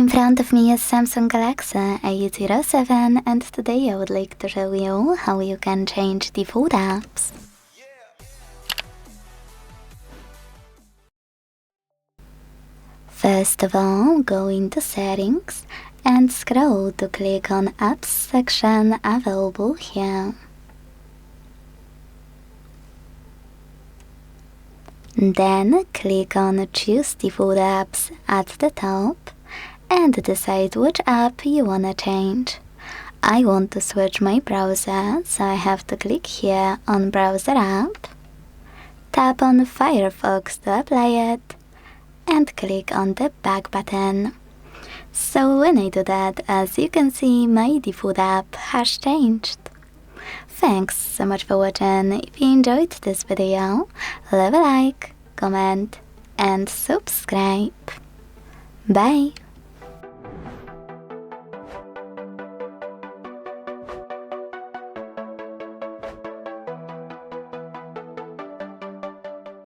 In front of me is Samsung Galaxy A07 and today I would like to show you how you can change default apps. First of all, go into Settings and scroll to click on Apps section available here. Then click on Choose Default Apps at the top and decide which app you wanna change. I want to switch my browser, so I have to click here on Browser app, tap on Firefox to apply it, and click on the back button. So when I do that, as you can see, my default app has changed. Thanks so much for watching. If you enjoyed this video, leave a like, comment, and subscribe. Bye!